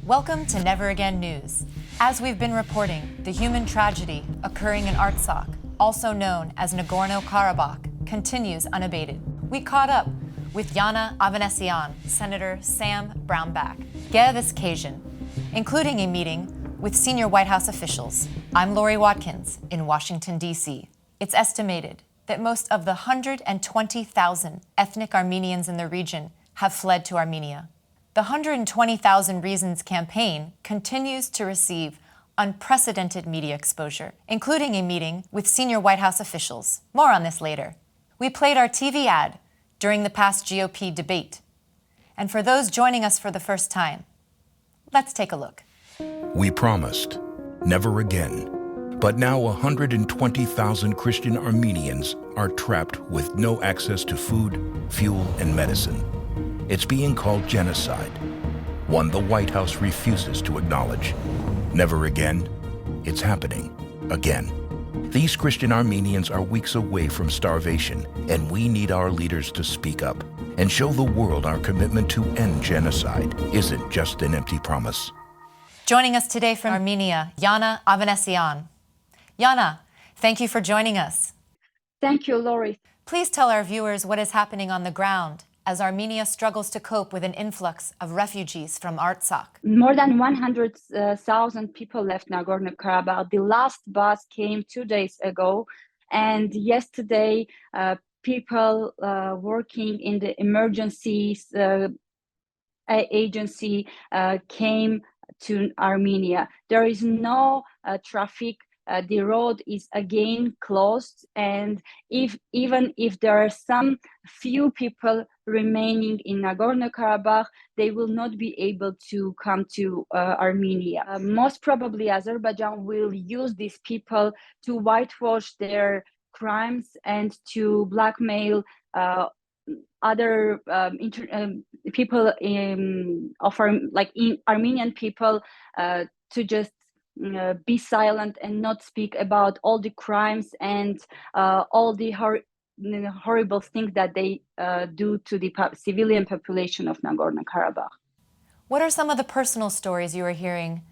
Welcome to Never Again News. As we've been reporting, the human tragedy occurring in Artsakh, also known as Nagorno-Karabakh, continues unabated. We caught up with Yana Avanesyan, Senator Sam Brownback, Gev Iskajyan, including a meeting with senior White House officials. I'm Lori Watkins in Washington, D.C. It's estimated that most of the 120,000 ethnic Armenians in the region have fled to Armenia. The 120,000 Reasons campaign continues to receive unprecedented media exposure, including a meeting with senior White House officials. More on this later. We played our TV ad during the past GOP debate. And for those joining us for the first time, let's take a look. We promised, never again. But now 120,000 Christian Armenians are trapped with no access to food, fuel, and medicine. It's being called genocide, one the White House refuses to acknowledge. Never again, it's happening again. These Christian Armenians are weeks away from starvation, and we need our leaders to speak up and show the world our commitment to end genocide isn't just an empty promise. Joining us today from Armenia, Yana Avanesyan. Yana, thank you for joining us. Thank you, Lori. Please tell our viewers what is happening on the ground as Armenia struggles to cope with an influx of refugees from Artsakh. More than 100,000 people left Nagorno-Karabakh. The last bus came 2 days ago, and yesterday people working in the emergencies agency came to Armenia. There is no traffic. The road is again closed, and even if there are some few people remaining in Nagorno-Karabakh, they will not be able to come to Armenia. Most probably Azerbaijan will use these people to whitewash their crimes and to blackmail other people Armenian people to just be silent and not speak about all the crimes and all the horrible things that they do to the civilian population of Nagorno-Karabakh. What are some of the personal stories you are hearing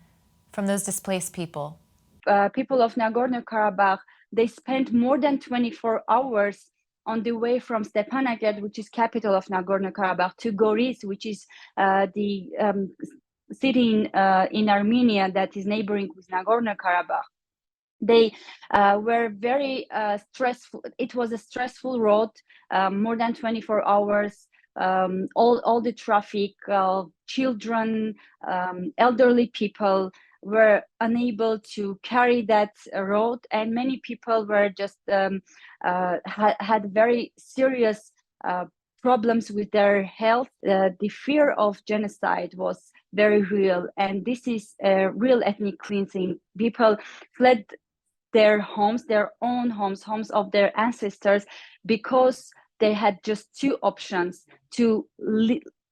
from those displaced people? People of Nagorno-Karabakh, they spent more than 24 hours on the way from Stepanakert, which is capital of Nagorno-Karabakh, to Goris, which is the city in Armenia that is neighboring with Nagorno-Karabakh. They were very stressful. It was a stressful road, more than 24 hours, all the traffic, children, elderly people were unable to carry that road, and many people were just had very serious problems with their health. The fear of genocide was very real, and this is a real ethnic cleansing. People fled their homes, their own homes, homes of their ancestors, because they had just two options: to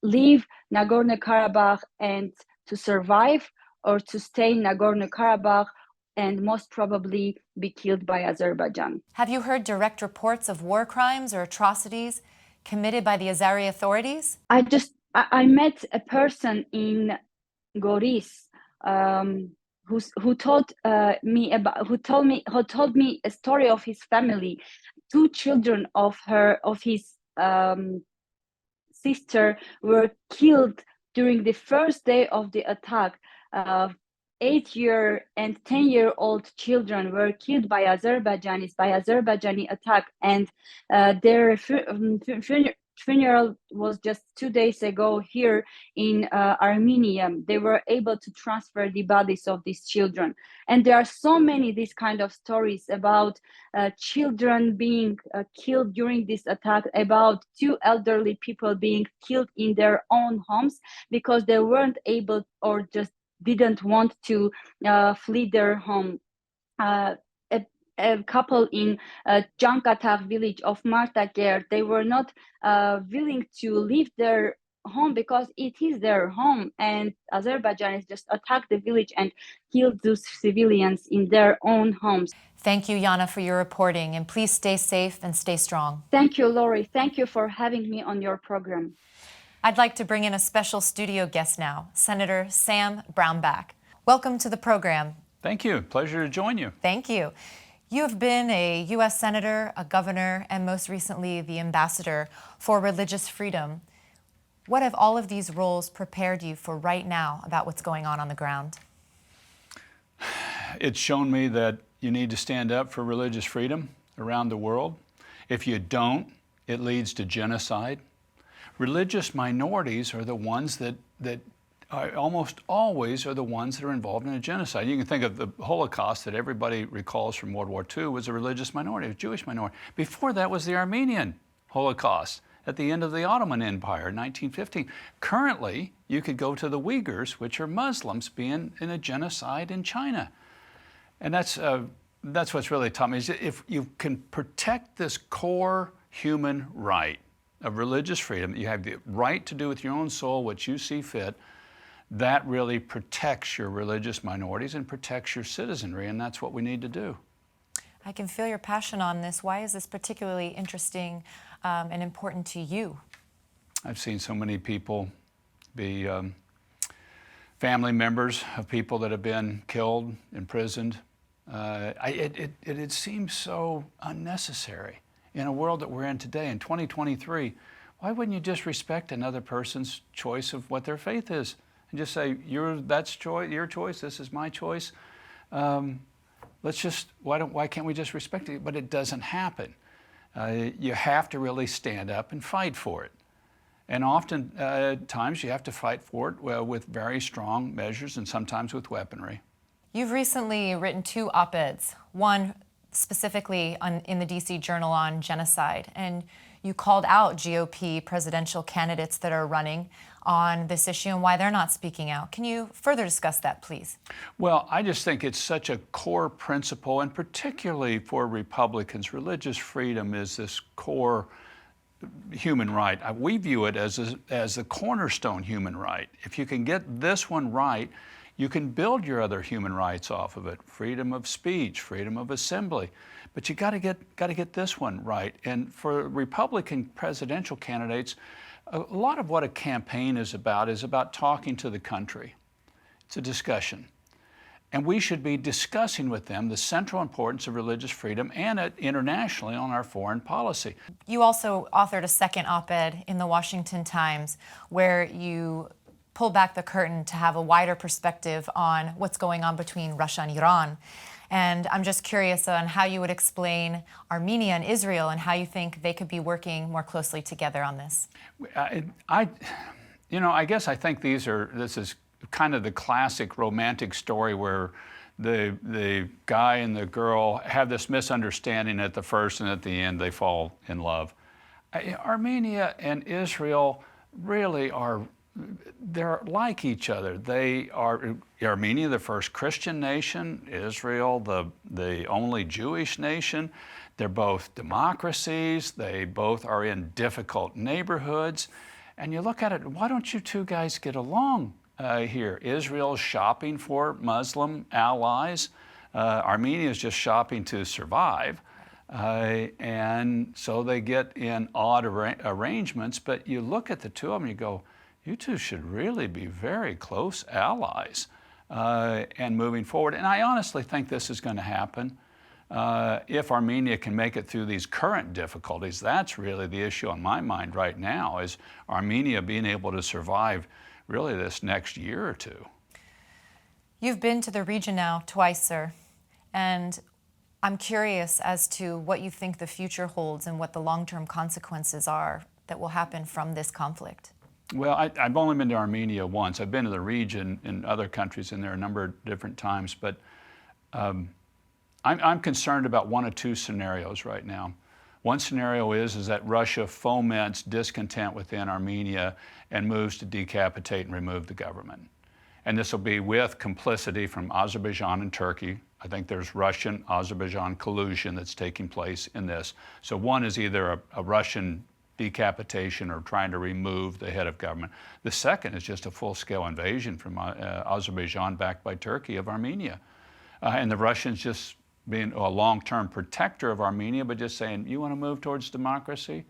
leave Nagorno-Karabakh and to survive, or to stay in Nagorno-Karabakh and most probably be killed by Azerbaijan. Have you heard direct reports of war crimes or atrocities committed by the Azeri authorities? I met a person in Goris who told me a story of his family. Two children of his sister were killed during the first day of the attack. 8-year and 10-year-old children were killed by Azerbaijanis by Azerbaijani attack, and their funeral was just 2 days ago here in Armenia. They were able to transfer the bodies of these children, and there are so many these kind of stories about children being killed during this attack, about two elderly people being killed in their own homes because they weren't able or just didn't want to flee their home. A couple in Jankatak village of Martakert, they were not willing to leave their home because it is their home, and Azerbaijanis just attacked the village and killed those civilians in their own homes. Thank you, Yana, for your reporting, and please stay safe and stay strong. Thank you, Lori. Thank you for having me on your program. I'd like to bring in a special studio guest now, Senator Sam Brownback. Welcome to the program. Thank you. Pleasure to join you. Thank you. You have been a U.S. Senator, a governor, and most recently the ambassador for religious freedom. What have all of these roles prepared you for right now about what's going on the ground? It's shown me that you need to stand up for religious freedom around the world. If you don't, it leads to genocide. Religious minorities are the ones that almost always are the ones that are involved in a genocide. You can think of the Holocaust that everybody recalls from World War II was a religious minority, a Jewish minority. Before that was the Armenian Holocaust at the end of the Ottoman Empire in 1915. Currently, you could go to the Uyghurs, which are Muslims, being in a genocide in China. And that's what's really taught me, is if you can protect this core human right of religious freedom, you have the right to do with your own soul what you see fit, that really protects your religious minorities and protects your citizenry, and that's what we need to do. I can feel your passion on this. Why is this particularly interesting and important to you? I've seen so many people be family members of people that have been killed, imprisoned. It seems so unnecessary in a world that we're in today, in 2023. Why wouldn't you just respect another person's choice of what their faith is? And just say, that's your choice, this is my choice. Why can't we just respect it? But it doesn't happen. You have to really stand up and fight for it. And often times you have to fight for it with very strong measures and sometimes with weaponry. You've recently written 2 op-eds, one specifically in the DC Journal on genocide, and you called out GOP presidential candidates that are running on this issue and why they're not speaking out. Can you further discuss that, please? Well, I just think it's such a core principle, and particularly for Republicans, religious freedom is this core human right. We view it as the cornerstone human right. If you can get this one right, you can build your other human rights off of it. Freedom of speech, freedom of assembly. But you got to get this one right. And for Republican presidential candidates, a lot of what a campaign is about talking to the country. It's a discussion. And we should be discussing with them the central importance of religious freedom and internationally on our foreign policy. You also authored a second op-ed in the Washington Times where you pull back the curtain to have a wider perspective on what's going on between Russia and Iran. And I'm just curious on how you would explain Armenia and Israel and how you think they could be working more closely together on this. I guess I think this is kind of the classic romantic story where the guy and the girl have this misunderstanding at the first, and at the end they fall in love. Armenia and Israel really they're like each other. They are, Armenia, the first Christian nation, Israel, the only Jewish nation. They're both democracies. They both are in difficult neighborhoods. And you look at it, why don't you two guys get along here? Israel's shopping for Muslim allies. Armenia is just shopping to survive. And so they get in odd arrangements, but you look at the two of them and you go, you two should really be very close allies and moving forward. And I honestly think this is going to happen. If Armenia can make it through these current difficulties, that's really the issue on my mind right now, is Armenia being able to survive really this next year or two. You've been to the region now twice, sir, and I'm curious as to what you think the future holds and what the long-term consequences are that will happen from this conflict. Well, I've only been to Armenia once. I've been to the region in other countries in there a number of different times, but I'm concerned about one of 2 scenarios right now. One scenario is that Russia foments discontent within Armenia and moves to decapitate and remove the government. And this will be with complicity from Azerbaijan and Turkey. I think there's Russian-Azerbaijan collusion that's taking place in this. So one is either a Russian decapitation or trying to remove the head of government. The second is just a full-scale invasion from Azerbaijan, backed by Turkey, of Armenia. And the Russians just being a long-term protector of Armenia, but just saying, you want to move towards democracy?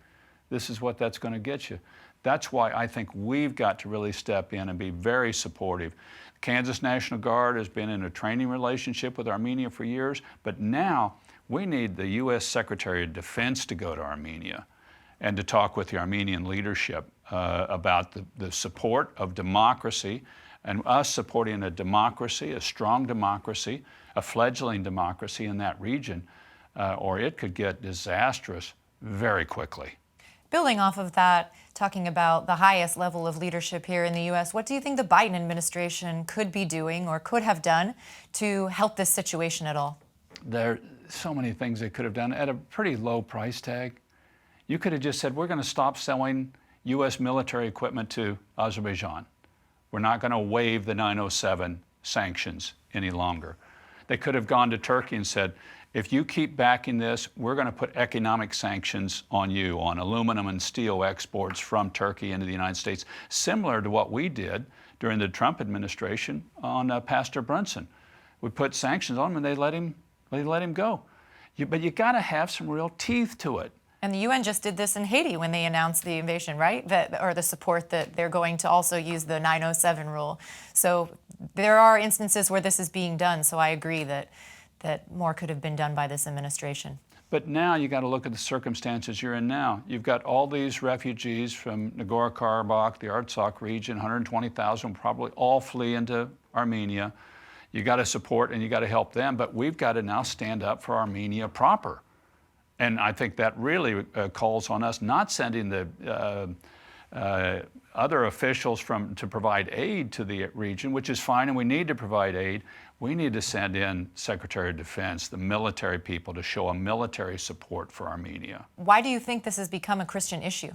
This is what that's going to get you. That's why I think we've got to really step in and be very supportive. Kansas National Guard has been in a training relationship with Armenia for years, but now we need the U.S. Secretary of Defense to go to Armenia and to talk with the Armenian leadership about the support of democracy and us supporting a democracy, a strong democracy, a fledgling democracy in that region, or it could get disastrous very quickly. Building off of that, talking about the highest level of leadership here in the U.S., what do you think the Biden administration could be doing or could have done to help this situation at all? There are so many things they could have done at a pretty low price tag. You could have just said, we're going to stop selling U.S. military equipment to Azerbaijan. We're not going to waive the 907 sanctions any longer. They could have gone to Turkey and said, if you keep backing this, we're going to put economic sanctions on you, on aluminum and steel exports from Turkey into the United States, similar to what we did during the Trump administration on Pastor Brunson. We put sanctions on him and they let him go. But you got to have some real teeth to it. And the UN just did this in Haiti when they announced the invasion, right? Or the support that they're going to also use the 907 rule. So there are instances where this is being done. So I agree that more could have been done by this administration. But now you got to look at the circumstances you're in now. You've got all these refugees from Nagorno-Karabakh, the Artsakh region, 120,000 probably all flee into Armenia. You got to support and you got to help them, but we've got to now stand up for Armenia proper. And I think that really calls on us not sending the other officials to provide aid to the region, which is fine, and we need to provide aid. We need to send in Secretary of Defense, the military people, to show a military support for Armenia. Why do you think this has become a Christian issue?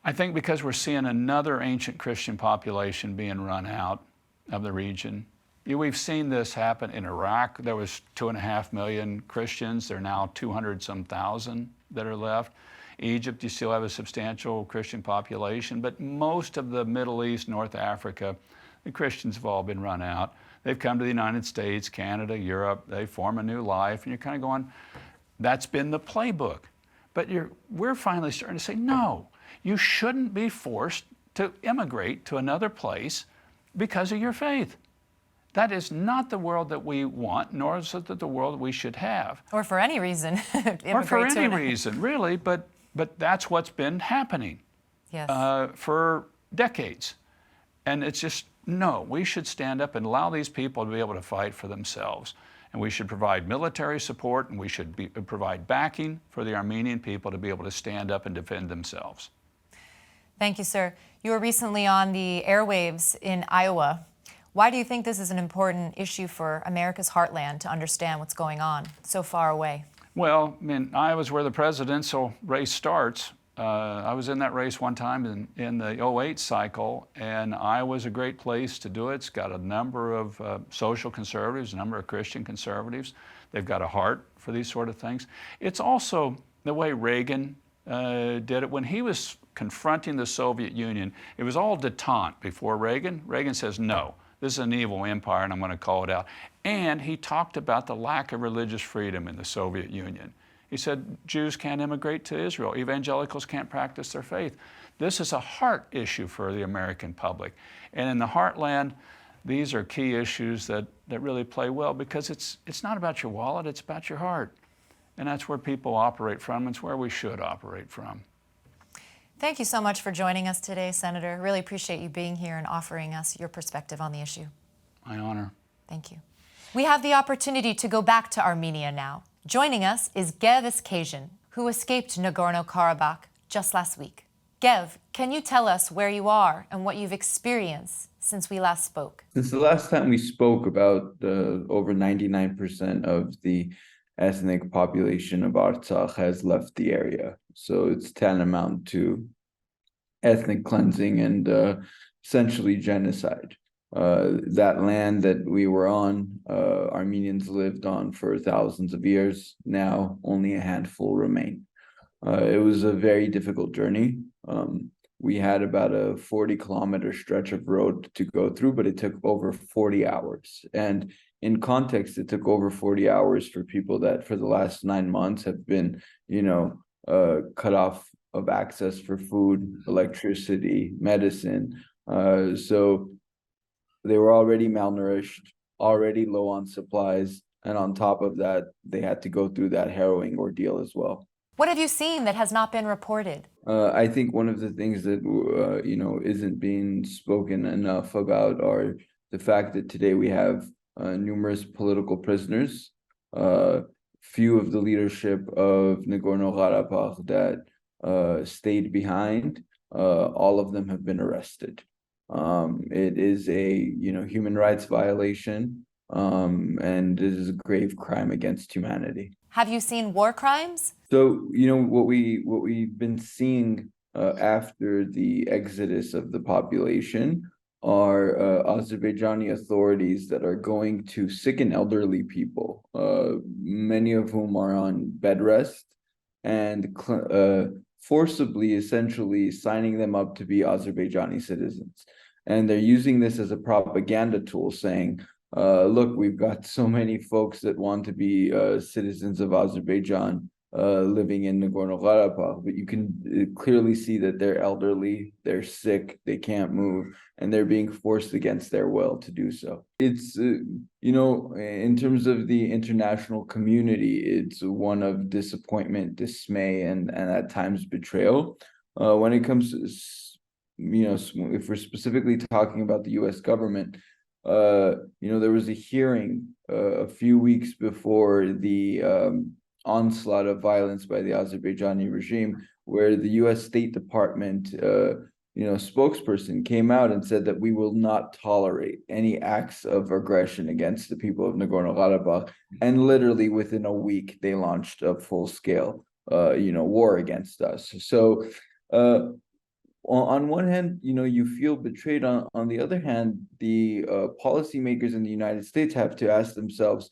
I think because we're seeing another ancient Christian population being run out of the region. We've seen this happen in Iraq. There was 2.5 million Christians. There are now 200-some thousand that are left. Egypt, you still have a substantial Christian population, but most of the Middle East, North Africa, the Christians have all been run out. They've come to the United States, Canada, Europe. They form a new life, and you're kind of going, that's been the playbook. But we're finally starting to say, no, you shouldn't be forced to immigrate to another place because of your faith. That is not the world that we want, nor is it the world we should have. Or for any reason. Or for any reason, really, but that's what's been happening for decades. And it's just, no, we should stand up and allow these people to be able to fight for themselves. And we should provide military support, and we should provide backing for the Armenian people to be able to stand up and defend themselves. Thank you, sir. You were recently on the airwaves in Iowa. Why do you think this is an important issue for America's heartland to understand what's going on so far away? Well, I mean, Iowa's where the presidential race starts. I was in that race one time in the 08 cycle, and Iowa's a great place to do it. It's got a number of social conservatives, a number of Christian conservatives. They've got a heart for these sort of things. It's also the way Reagan did it. When he was confronting the Soviet Union, it was all detente before Reagan. Reagan says, no, this is an evil empire, and I'm going to call it out. And he talked about the lack of religious freedom in the Soviet Union. He said Jews can't immigrate to Israel. Evangelicals can't practice their faith. This is a heart issue for the American public. And in the heartland, these are key issues that really play well, because it's not about your wallet, it's about your heart. And that's where people operate from. It's where we should operate from. Thank you so much for joining us today, Senator. Really appreciate you being here and offering us your perspective on the issue. My honor. Thank you. We have the opportunity to go back to Armenia now. Joining us is Gev Iskajyan, who escaped Nagorno-Karabakh just last week. Gev, can you tell us where you are and what you've experienced since we last spoke? Since the last time we spoke, about over 99% of the ethnic population of Artsakh has left the area. So it's tantamount to ethnic cleansing and essentially genocide. That land that we were on, Armenians lived on for thousands of years. Now only a handful remain. It was a very difficult journey. We had about a 40-kilometer stretch of road to go through, but it took over 40 hours. And in context, it took over 40 hours for people that for the last 9 months have been, cut off of access for food, electricity, medicine. So they were already malnourished, already low on supplies, and on top of that, they had to go through that harrowing ordeal as well. What have you seen that has not been reported? I think one of the things that isn't being spoken enough about are the fact that today we have numerous political prisoners. Few of the leadership of Nagorno-Karabakh that stayed behind, all of them have been arrested. It is a human rights violation, and it is a grave crime against humanity. Have you seen war crimes? So what we've been seeing after the exodus of the population are Azerbaijani authorities that are going to sick and elderly people, many of whom are on bed rest, and forcibly, essentially signing them up to be Azerbaijani citizens. And they're using this as a propaganda tool, saying, look, we've got so many folks that want to be citizens of Azerbaijan living in Nagorno-Karabakh, but you can clearly see that they're elderly, they're sick, they can't move, and they're being forced against their will to do so. It's, in terms of the international community, it's one of disappointment, dismay, and at times betrayal. When it comes to, if we're specifically talking about the U.S. government, there was a hearing a few weeks before the onslaught of violence by the Azerbaijani regime, where the U.S. State Department, spokesperson came out and said that we will not tolerate any acts of aggression against the people of Nagorno-Karabakh. And literally within a week, they launched a full-scale, war against us. So, on one hand, you feel betrayed. On the other hand, the policymakers in the United States have to ask themselves,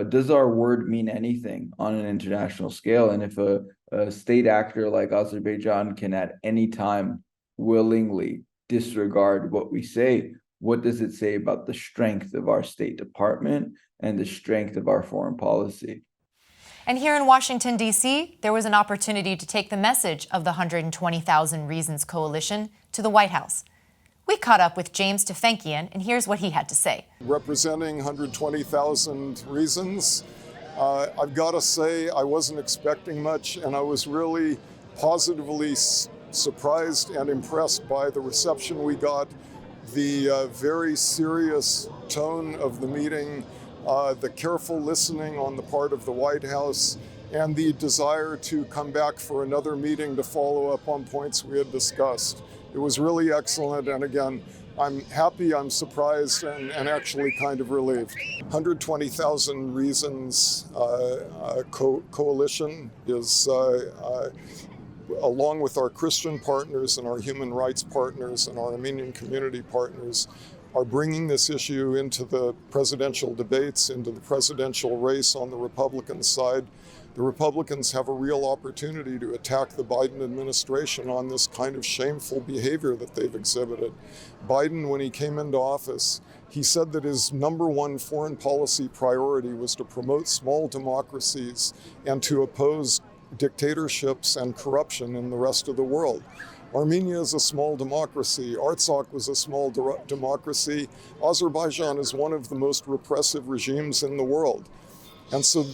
does our word mean anything on an international scale? And if a state actor like Azerbaijan can at any time willingly disregard what we say, what does it say about the strength of our State Department and the strength of our foreign policy? And here in Washington, D.C., there was an opportunity to take the message of the 120,000 Reasons Coalition to the White House. We caught up with James Tufenkian, and here's what he had to say. Representing 120,000 Reasons, I've got to say I wasn't expecting much, and I was really positively surprised and impressed by the reception we got, the very serious tone of the meeting, the careful listening on the part of the White House, and the desire to come back for another meeting to follow up on points we had discussed. It was really excellent, and again, I'm happy, I'm surprised, and actually kind of relieved. 120,000 Reasons coalition is, along with our Christian partners and our human rights partners and our Armenian community partners, are bringing this issue into the presidential debates, into the presidential race on the Republican side. The Republicans have a real opportunity to attack the Biden administration on this kind of shameful behavior that they've exhibited. Biden, when he came into office, he said that his #1 foreign policy priority was to promote small democracies and to oppose dictatorships and corruption in the rest of the world. Armenia is a small democracy. Artsakh was a small democracy. Azerbaijan is one of the most repressive regimes in the world. And so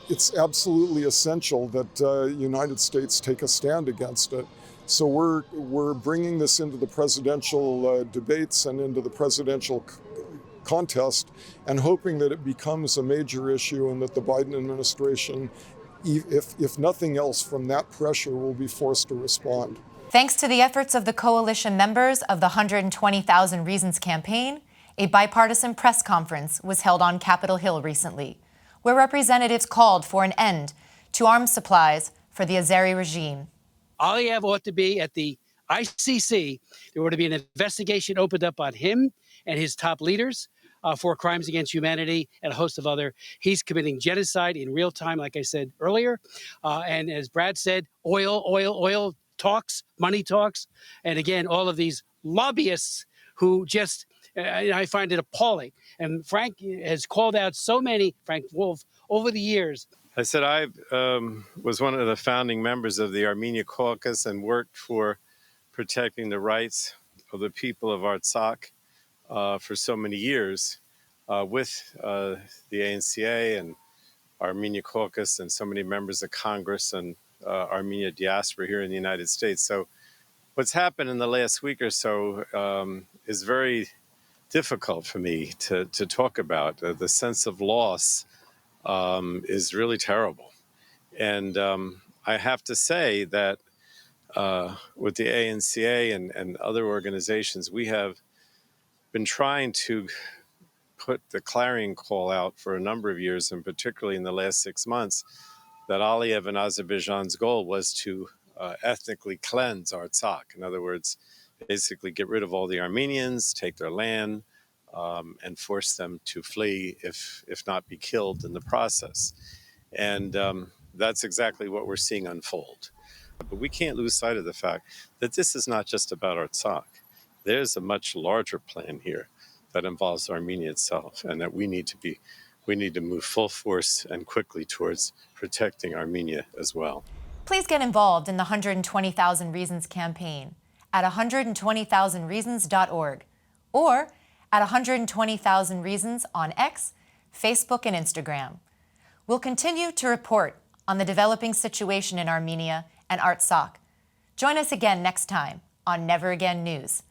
it's absolutely essential that the United States take a stand against it. So we're bringing this into the presidential debates and into the presidential contest, and hoping that it becomes a major issue and that the Biden administration, if nothing else from that pressure, will be forced to respond. Thanks to the efforts of the coalition members of the 120,000 Reasons campaign, a bipartisan press conference was held on Capitol Hill recently, where representatives called for an end to arms supplies for the Azeri regime. Aliyev ought to be at the ICC. There ought to be an investigation opened up on him and his top leaders for crimes against humanity and a host of other. He's committing genocide in real time, like I said earlier. And as Brad said, oil talks, money talks. And again, all of these lobbyists who just, I find it appalling. And Frank has called out so many, Frank Wolf, over the years, I said I was one of the founding members of the Armenia Caucus and worked for protecting the rights of the people of Artsakh for so many years with the ANCA and Armenia Caucus and so many members of Congress and Armenia diaspora here in the United States. So what's happened in the last week or so is very difficult for me to talk about. The sense of loss is really terrible. And I have to say that with the ANCA and other organizations, we have been trying to put the clarion call out for a number of years, and particularly in the last 6 months, that Aliyev and Azerbaijan's goal was to ethnically cleanse Artsakh. In other words, basically get rid of all the Armenians, take their land, and force them to flee, if not be killed in the process. And that's exactly what we're seeing unfold. But we can't lose sight of the fact that this is not just about Artsakh. There's a much larger plan here that involves Armenia itself, and that we need to move full force and quickly towards protecting Armenia as well. Please get involved in the 120,000 Reasons campaign at 120,000reasons.org or at 120,000 Reasons on X, Facebook, and Instagram. We'll continue to report on the developing situation in Armenia and Artsakh. Join us again next time on Never Again News.